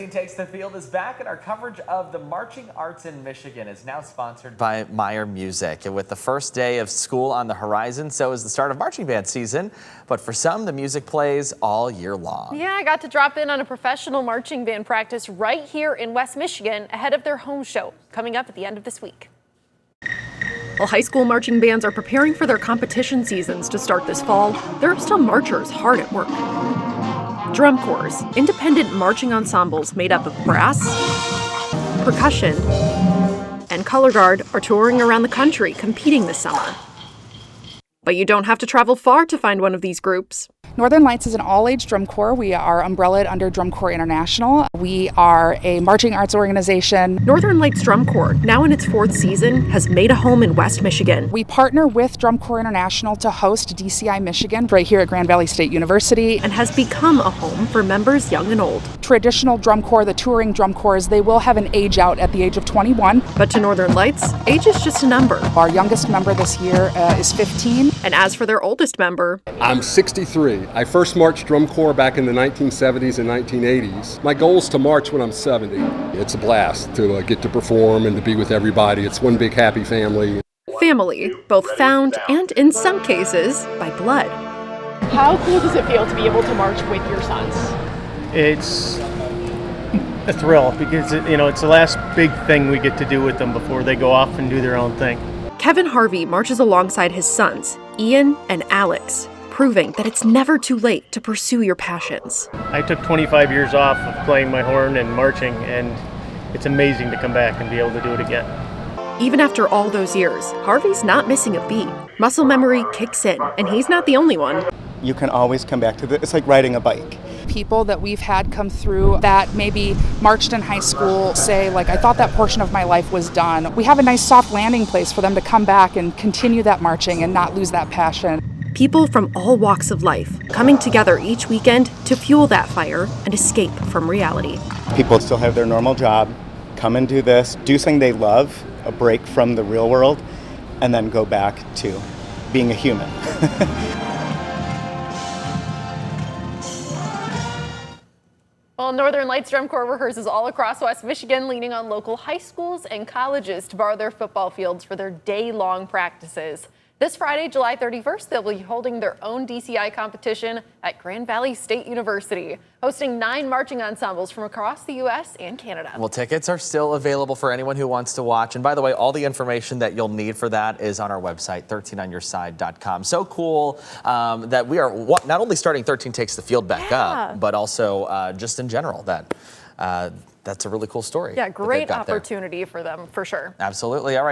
13 Takes the Field is back, and our coverage of the marching arts in Michigan is now sponsored by Meyer Music. And with the first day of school on the horizon, so is the start of marching band season. But for some, the music plays all year long. Yeah, I got to drop in on a professional marching band practice right here in West Michigan ahead of their home show coming up at the end of this week. While high school marching bands are preparing for their competition seasons to start this fall, there are still marchers hard at work. Drum corps, independent marching ensembles made up of brass, percussion, and color guard are touring around the country competing this summer. But you don't have to travel far to find one of these groups. Northern Lights is an all-age drum corps. We are umbrellaed under Drum Corps International. We are a marching arts organization. Northern Lights Drum Corps, now in its 4th season, has made a home in West Michigan. We partner with Drum Corps International to host DCI Michigan right here at Grand Valley State University. And has become a home for members young and old. Traditional drum corps, the touring drum corps, they will have an age out at the age of 21. But to Northern Lights, age is just a number. Our youngest member this year is 15. And as for their oldest member, I'm 63. I first marched drum corps back in the 1970s and 1980s. My goal is to march when I'm 70. It's a blast to get to perform and to be with everybody. It's one big happy family. Family, both found and in some cases by blood. How cool does it feel to be able to march with your sons? It's a thrill because it's the last big thing we get to do with them before they go off and do their own thing. Kevin Harvey marches alongside his sons, Ian and Alex, proving that it's never too late to pursue your passions. I took 25 years off of playing my horn and marching, and it's amazing to come back and be able to do it again. Even after all those years, Harvey's not missing a beat. Muscle memory kicks in, and he's not the only one. You can always come back to it. It's like riding a bike. People that we've had come through that maybe marched in high school say, like, I thought that portion of my life was done. We have a nice soft landing place for them to come back and continue that marching and not lose that passion. People from all walks of life coming together each weekend to fuel that fire and escape from reality. People still have their normal job, come and do this, do something they love, a break from the real world, and then go back to being a human. Well, Northern Lights Drum Corps rehearses all across West Michigan, leaning on local high schools and colleges to borrow their football fields for their day-long practices. This Friday, July 31st, they'll be holding their own DCI competition at Grand Valley State University, hosting 9 marching ensembles from across the U.S. and Canada. Well, tickets are still available for anyone who wants to watch. And by the way, all the information that you'll need for that is on our website, 13onyourside.com. So cool that we are not only starting 13 Takes the Field back up, but also just in general that that's a really cool story. Yeah, great opportunity for them, for sure. Absolutely. All right.